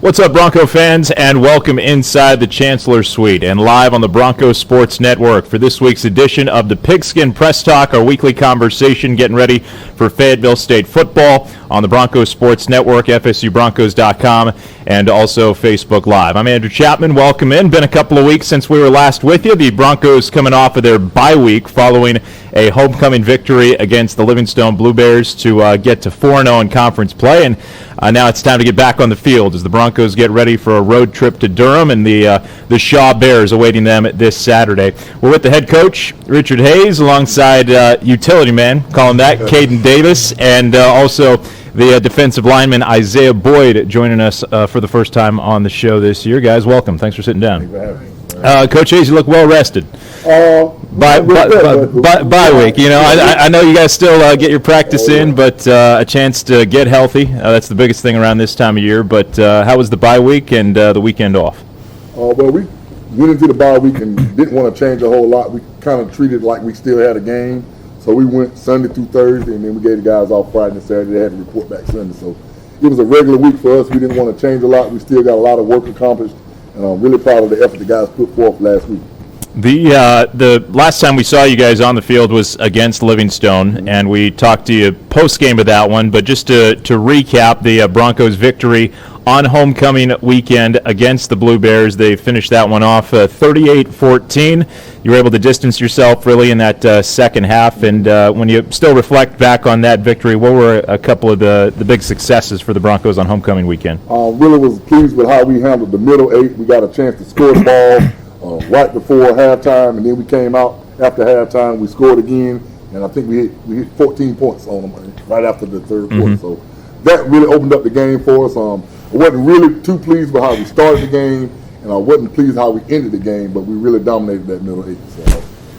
What's up, Bronco fans, and welcome inside the Chancellor Suite and live on the Broncos Sports Network for this week's edition of the Pigskin Press Talk, our weekly conversation getting ready for Fayetteville State football on the Broncos Sports Network, FSUBroncos.com, and also Facebook Live. I'm Andrew Chapman. Welcome in. Been a couple of weeks since we were last with you. The Broncos coming off of their bye week following a homecoming victory against the Livingstone Blue Bears to get to 4-0 in conference play, and now it's time to get back on the field as the Broncos get ready for a road trip to Durham and the Shaw Bears awaiting them this Saturday. We're with the head coach, Richard Hayes, alongside utility man, call him that, Caden Davis, and also the defensive lineman Isaiah Boyd joining us for the first time on the show this year. Guys, welcome. Thanks for sitting down. Coach Hayes, you look well rested. Bye week. You know, I know you guys still get your practice in, but a chance to get healthy. That's the biggest thing around this time of year. But how was the bye week and the weekend off? Well, we went into the bye week and didn't want to change a whole lot. We kind of treated it like we still had a game. So we went Sunday through Thursday, and then we gave the guys off Friday and Saturday. They had to report back Sunday. So it was a regular week for us. We didn't want to change a lot. We still got a lot of work accomplished, and I'm really proud of the effort the guys put forth last week. The last time we saw you guys on the field was against Livingstone, and we talked to you post-game of that one. But just to recap, the Broncos' victory on homecoming weekend against the Blue Bears, they finished that one off 38-14. You were able to distance yourself really in that second half. And when you still reflect back on that victory, what were a couple of the big successes for the Broncos on homecoming weekend? Really was pleased with how we handled the middle eight. We got a chance to score the ball right before halftime, and then we came out after halftime. We scored again, and I think we hit 14 points on them right after the third quarter. So that really opened up the game for us. I wasn't really too pleased with how we started the game, and I wasn't pleased how we ended the game, but we really dominated that middle eight, so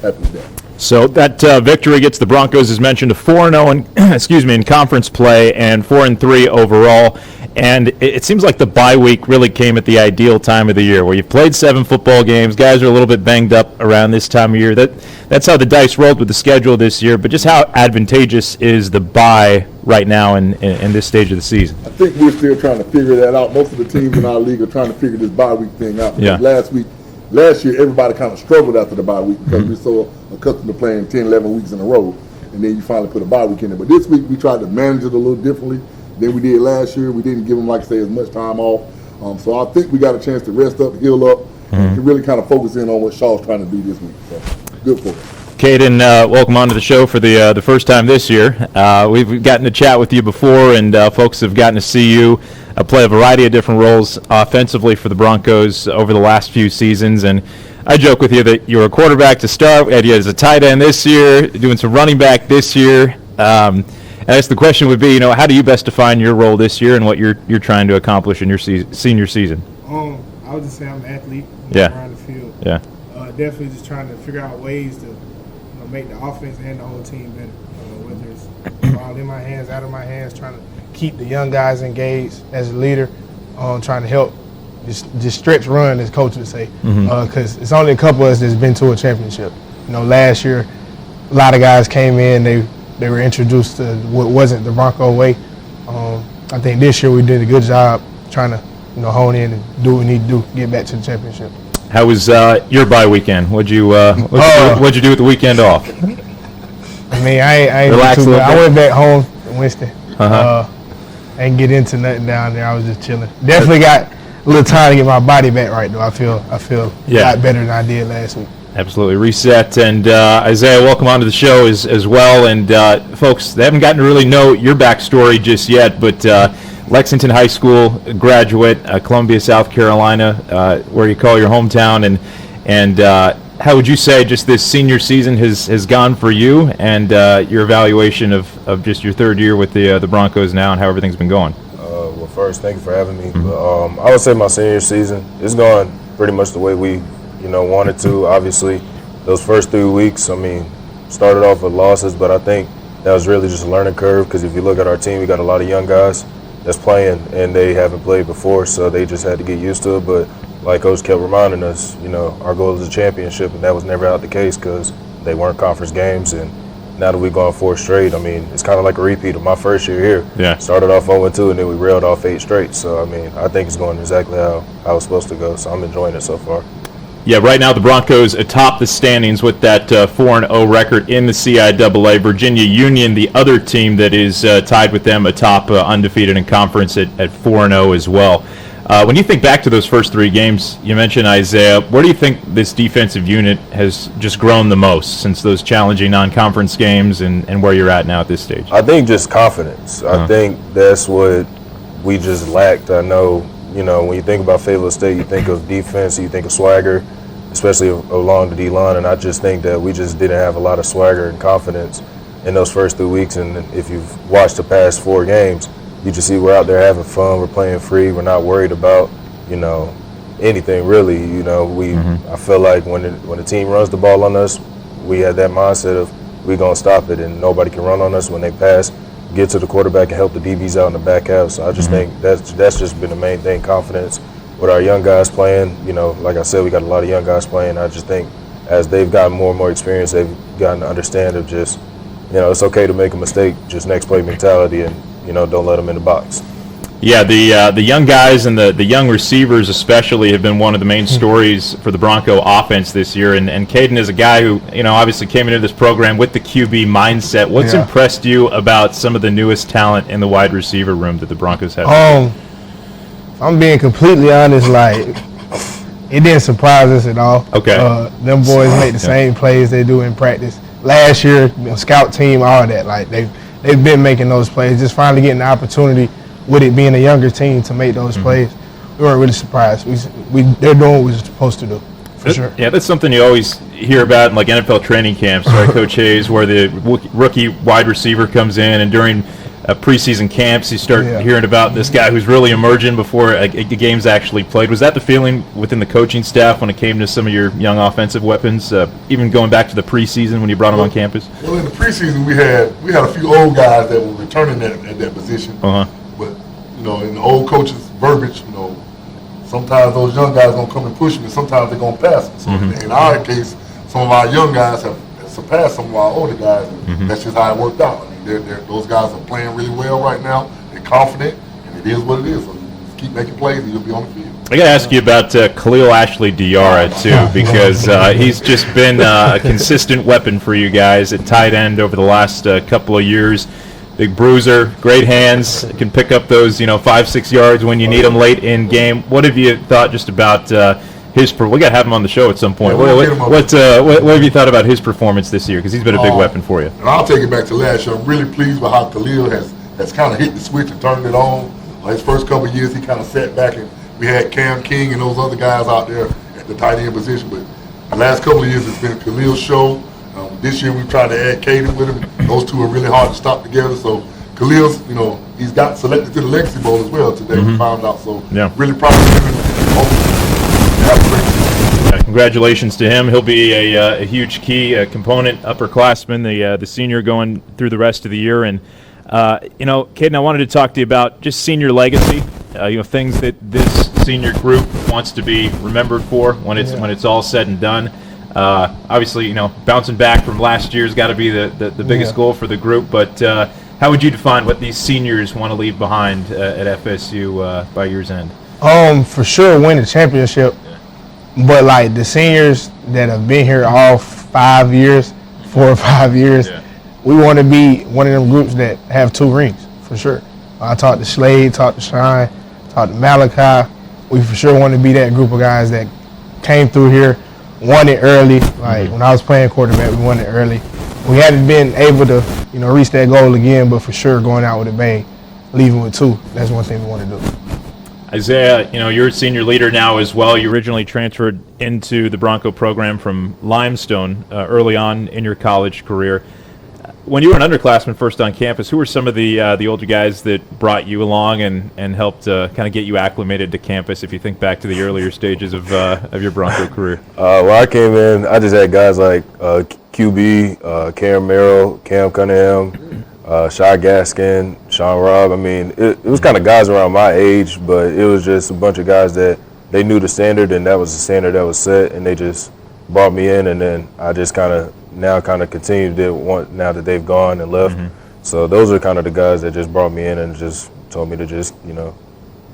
happy with that. So that victory gets the Broncos, as mentioned, to 4-0 in conference play and 4-3 overall. And it seems like the bye week really came at the ideal time of the year, where you've played 7 football games. Guys are a little bit banged up around this time of year. That's how the dice rolled with the schedule this year. But just how advantageous is the bye right now in this stage of the season? I think we're still trying to figure that out. Most of the teams in our league are trying to figure this bye week thing out. Yeah. Last year, everybody kind of struggled after the bye week because we're so accustomed to playing 10, 11 weeks in a row, and then you finally put a bye week in there. But this week, we tried to manage it a little differently than we did last year. We didn't give them, like I say, as much time off. So I think we got a chance to rest up, heal up, and really kind of focus in on what Shaw's trying to do this week. So good for us. Caden, welcome onto the show for the first time this year. We've gotten to chat with you before, and folks have gotten to see you play a variety of different roles offensively for the Broncos over the last few seasons. And I joke with you that you were a quarterback to start. We had you as a tight end this year, doing some running back this year. And I guess the question would be, how do you best define your role this year and what you're trying to accomplish in your senior season? I would just say I'm an athlete around the field. Yeah. Definitely just trying to figure out ways to make the offense and the whole team better. Whether it's ball in my hands, out of my hands, trying to keep the young guys engaged as a leader, trying to help just stretch run, as coach would say, because it's only a couple of us that's been to a championship. Last year, a lot of guys came in, they were introduced to what wasn't the Bronco way. I think this year we did a good job trying to hone in and do what we need to do, get back to the championship. How was your bye weekend? What'd you do with the weekend off? I mean, I ain't Relax too a little bad. bit? I went back home to Winston. I didn't get into nothing down there. I was just chilling. Definitely got a little time to get my body back right though. I feel a lot better than I did last week. Absolutely. Reset. And Isaiah, welcome onto the show as well. And folks, they haven't gotten to really know your backstory just yet, but Lexington High School graduate, Columbia, South Carolina, where you call your hometown. And how would you say just this senior season has gone for you and your evaluation of just your third year with the Broncos now and how everything's been going? Well, first, thank you for having me. I would say my senior season is going pretty much the way we wanted to. Obviously, those first 3 weeks, started off with losses, but I think that was really just a learning curve because if you look at our team, we got a lot of young guys that's playing and they haven't played before, so they just had to get used to it. But like Coach kept reminding us, our goal is a championship, and that was never out the case because they weren't conference games, and now that we've gone 4 straight, I mean, it's kind of like a repeat of my first year here. Yeah. Started off 0-2, and then we reeled off 8 straight. So, I mean, I think it's going exactly how it's supposed to go. So I'm enjoying it so far. Yeah, right now the Broncos atop the standings with that 4-0 record in the CIAA. Virginia Union, the other team that is tied with them atop undefeated in conference at 4-0 as well. When you think back to those first 3 games, you mentioned Isaiah, where do you think this defensive unit has just grown the most since those challenging non-conference games and where you're at now at this stage? I think just confidence. I think that's what we just lacked. I know, you know, when you think about Fayetteville State, you think of defense, you think of swagger, especially along the D-line, and I just think that we just didn't have a lot of swagger and confidence in those first 3 weeks. And if you've watched the past 4 games, you just see we're out there having fun, we're playing free, we're not worried about, you know, anything really. You know, I feel like when the team runs the ball on us, we had that mindset of we're going to stop it, and nobody can run on us when they pass, get to the quarterback and help the DBs out in the back half. So I just think that's just been the main thing, confidence with our young guys playing. You know, like I said, we got a lot of young guys playing. I just think as they've gotten more and more experience, they've gotten to understand of just, you know, it's okay to make a mistake, just next play mentality, and, you know, don't let them in the box. Yeah, the young guys and the young receivers especially have been one of the main stories for the Bronco offense this year. And Caden is a guy who, you know, obviously came into this program with the QB mindset. What's impressed you about some of the newest talent in the wide receiver room that the Broncos have? I'm being completely honest, like, it didn't surprise us at all. Okay. Them boys make the same plays they do in practice. Last year, scout team, all that, like, they've been making those plays, just finally getting the opportunity with it being a younger team to make those plays. We weren't really surprised. They're doing what we're supposed to do, for sure. Yeah, that's something you always hear about in like NFL training camps, right, Coach Hayes, where the rookie wide receiver comes in, and during preseason camps you start hearing about this guy who's really emerging before a game's actually played. Was that the feeling within the coaching staff when it came to some of your young offensive weapons, even going back to the preseason when you brought them on campus? Well, in the preseason we had a few old guys that were returning at that position. But, you know, in the old coach's verbiage, you know, sometimes those young guys gonna come and push me, and sometimes they're gonna pass me. So in our case, some of our young guys have surpassed some of our older guys, and that's just how it worked out. I mean, those guys are playing really well right now. They're confident, and it is what it is. So you just keep making plays, and you'll be on the field. I got to ask you about Khalil Ashley Diarra, too, because he's just been a consistent weapon for you guys at tight end over the last couple of years. Big bruiser, great hands, can pick up those 5-6 yards when you need them late in game. What have you thought just about his? We got to have him on the show at some point. What have you thought about his performance this year? Because he's been a big weapon for you. And I'll take it back to last year. I'm really pleased with how Khalil has kind of hit the switch and turned it on. His first couple of years, he kind of sat back, and we had Cam King and those other guys out there at the tight end position. But the last couple of years, it's been Khalil's show. This year we tried to add Caden with him. Those two are really hard to stop together. So Khalil's, he's got selected to the Legacy Bowl as well today. We found out. So really proud of him. Congratulations to him. He'll be a huge key component, upperclassman, the senior going through the rest of the year. And Caden, I wanted to talk to you about just senior legacy. Things that this senior group wants to be remembered for when it's all said and done. Obviously, bouncing back from last year's got to be the biggest goal for the group. But how would you define what these seniors want to leave behind at FSU by year's end? For sure, win the championship. But like the seniors that have been here all 5 years, 4 or 5 years, we want to be one of them groups that have 2 rings for sure. I talked to Slade, talked to Shine, talked to Malachi. We for sure want to be that group of guys that came through here, won it early. Like when I was playing quarterback, we won it early. We haven't been able to, reach that goal again, but for sure going out with a bang, leaving with 2. That's one thing we want to do. Isaiah, you're a senior leader now as well. You originally transferred into the Bronco program from Limestone early on in your college career. When you were an underclassman first on campus, who were some of the older guys that brought you along and helped kind of get you acclimated to campus, if you think back to the earlier stages of your Bronco career? When I came in, I just had guys like QB, Cam Merrill, Cam Cunningham, Shy Gaskin, Sean Robb. I mean, it was kind of guys around my age, but it was just a bunch of guys that they knew the standard, and that was the standard that was set, and they just brought me in, and then I just kind of now kind of continue to want now that they've gone and left. So those are kind of the guys that just brought me in and just told me to just,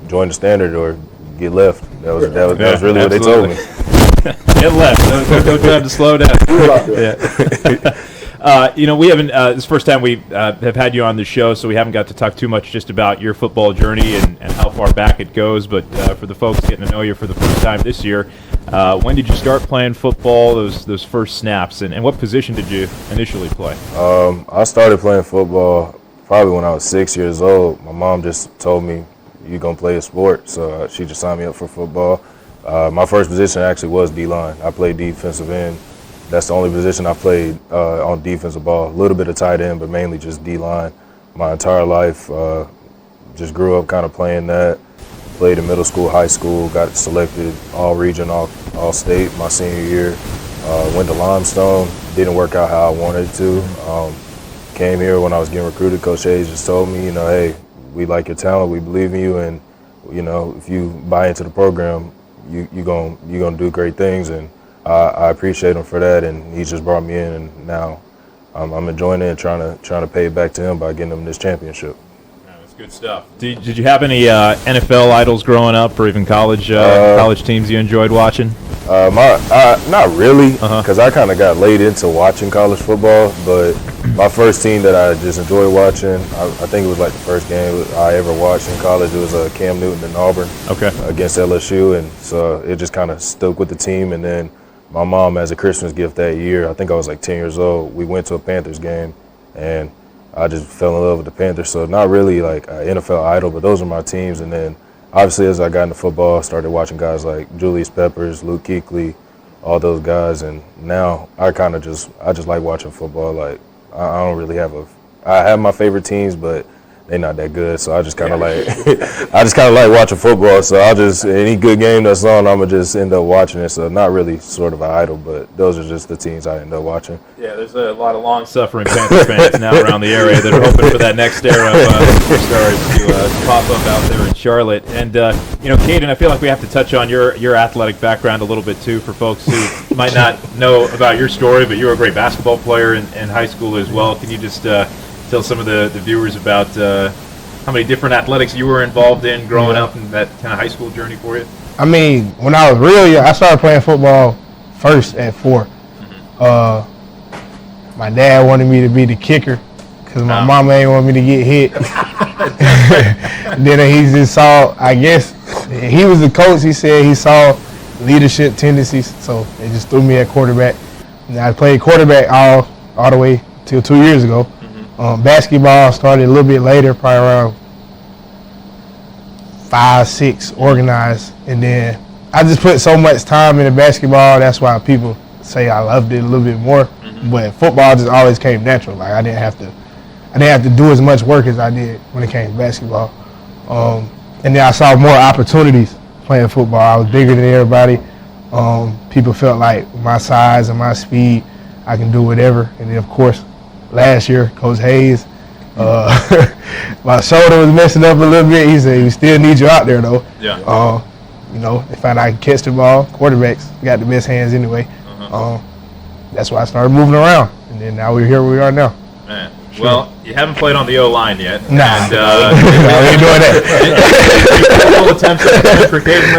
join the Standard or get left. That was really what they told me. Get left. No time to slow down. We haven't. This is the first time we have had you on the show, so we haven't got to talk too much just about your football journey and how far back it goes. But for the folks getting to know you for the first time this year, when did you start playing football? Those first snaps, and what position did you initially play? I started playing football probably when I was 6 years old. My mom just told me, "You're gonna play a sport," so she just signed me up for football. My first position actually was D-line. I played defensive end. That's the only position I played on defensive ball. A little bit of tight end, but mainly just D-line. My entire life, just grew up kind of playing that. Played in middle school, high school, got selected all-region, all-state my senior year. Went to Limestone, didn't work out how I wanted to. Came here when I was getting recruited. Coach Hayes just told me, hey, we like your talent, we believe in you, and if you buy into the program, you're gonna do great things. And I appreciate him for that, and he just brought me in, and now I'm enjoying it and trying to pay it back to him by getting him this championship. That's good stuff. Did you have any NFL idols growing up, or even college teams you enjoyed watching? Not really, because I kind of got laid into watching college football. But my first team that I just enjoyed watching, I think it was like the first game I ever watched in college. It was Cam Newton and Auburn against LSU, and so it just kind of stuck with the team. And then my mom, as a Christmas gift that year, I think I was like 10 years old, we went to a Panthers game, and I just fell in love with the Panthers. So not really like an NFL idol, but those are my teams. And then obviously as I got into football, I started watching guys like Julius Peppers, Luke Kuechly, all those guys. And now I just like watching football. Like I don't really I have my favorite teams, but they're not that good. So I just kind of like watching football. So any good game that's on, I'm going to just end up watching it. So not really sort of an idol, but those are just the teams I end up watching. Yeah, there's a lot of long-suffering Panthers fans now around the area that are hoping for that next era of superstars to pop up out there in Charlotte. And, Caden, I feel like we have to touch on your athletic background a little bit, too, for folks who might not know about your story, but you were a great basketball player in high school as well. Can you just tell some of the viewers about how many different athletics you were involved in growing up and that kind of high school journey for you? I mean, when I was real young, I started playing football first at 4. My dad wanted me to be the kicker because my mama ain't want me to get hit. Then he just saw, I guess, he was the coach. He said he saw leadership tendencies, so they just threw me at quarterback. And I played quarterback all the way till 2 years ago. Basketball started a little bit later, probably around 5, 6, organized. And then I just put so much time into basketball. That's why people say I loved it a little bit more. But football just always came natural. Like I didn't have to do as much work as I did when it came to basketball. And then I saw more opportunities playing football. I was bigger than everybody. People felt like my size and my speed, I can do whatever. And then of course, last year, Coach Hayes, my shoulder was messing up a little bit. He said, "We still need you out there, though." Yeah. They found I can catch the ball. Quarterbacks got the best hands anyway. That's why I started moving around, and then now we're here where we are now. Man. Sure. Well, you haven't played on the O-line yet. Nah, and, we ain't doing that. Any attempts at for Caden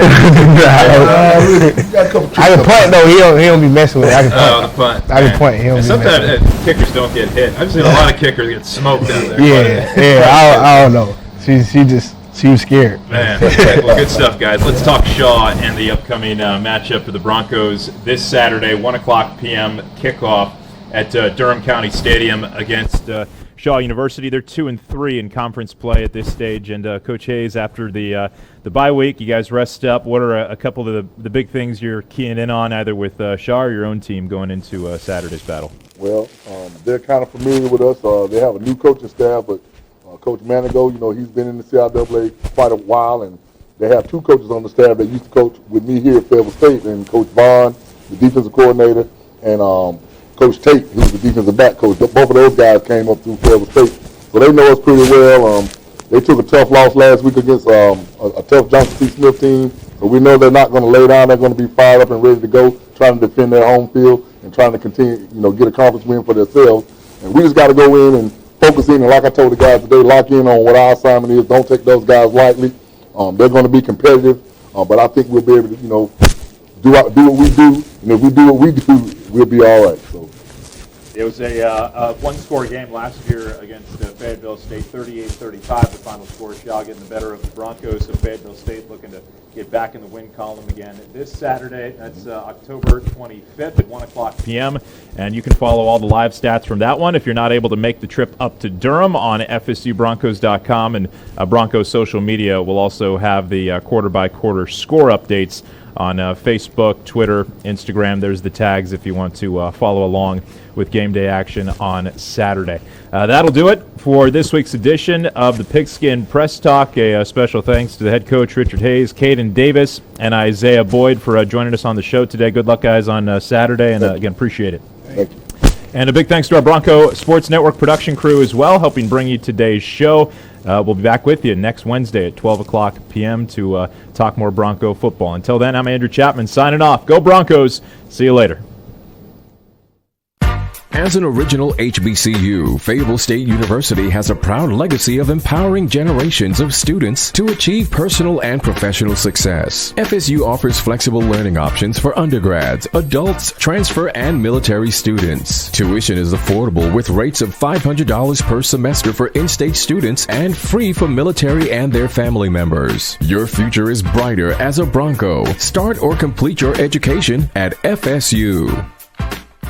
I can punt though. He don't be messing with it. I can punt. The punt. I can punt. He don't be sometimes messing with it. kickers don't get hit. I've seen a lot of kickers get smoked out there. I don't know. She was scared. Man, well, good stuff, guys. Let's talk Shaw and the upcoming matchup for the Broncos this Saturday, 1:00 p.m. kickoff at Durham County Stadium against Shaw University. They're 2-3 in conference play at this stage. And Coach Hayes, after the bye week, you guys rest up. What are a couple of the big things you're keying in on, either with Shaw or your own team going into Saturday's battle? Well, they're kind of familiar with us. They have a new coaching staff, but Coach Manigo, he's been in the CIAA quite a while, and they have 2 coaches on the staff that used to coach with me here at Fayetteville State, and Coach Vaughn, the defensive coordinator, and Coach Tate, who's the defensive back coach. Both of those guys came up through Fayetteville State, so they know us pretty well. They took a tough loss last week against a tough Johnson C. Smith team, so we know they're not going to lay down. They're going to be fired up and ready to go, trying to defend their home field. And and trying to continue, get a conference win for themselves. And we just got to go in and focus in, and like I told the guys today, lock in on what our assignment is. Don't take those guys lightly. They're going to be competitive, but I think we'll be able to, do what we do. And if we do what we do, we'll be all right. So. It was a one-score game last year against Fayetteville State, 38-35. The final score, Shaw getting the better of the Broncos. So Fayetteville State looking to get back in the win column again this Saturday. That's October 25th at 1 o'clock p.m. And you can follow all the live stats from that one if you're not able to make the trip up to Durham on FSUBroncos.com. And Broncos social media will also have the quarter-by-quarter score updates on Facebook, Twitter, Instagram. There's the tags if you want to follow along with game day action on Saturday. That'll do it for this week's edition of the Pigskin Press Talk. A special thanks to the head coach, Richard Hayes, Caden Davis, and Isaiah Boyd for joining us on the show today. Good luck, guys, on Saturday, and again, appreciate it. Thank you. And a big thanks to our Bronco Sports Network production crew as well, helping bring you today's show. We'll be back with you next Wednesday at 12 o'clock p.m. to talk more Bronco football. Until then, I'm Andrew Chapman signing off. Go Broncos. See you later. As an original HBCU, Fayetteville State University has a proud legacy of empowering generations of students to achieve personal and professional success. FSU offers flexible learning options for undergrads, adults, transfer, and military students. Tuition is affordable with rates of $500 per semester for in-state students and free for military and their family members. Your future is brighter as a Bronco. Start or complete your education at FSU.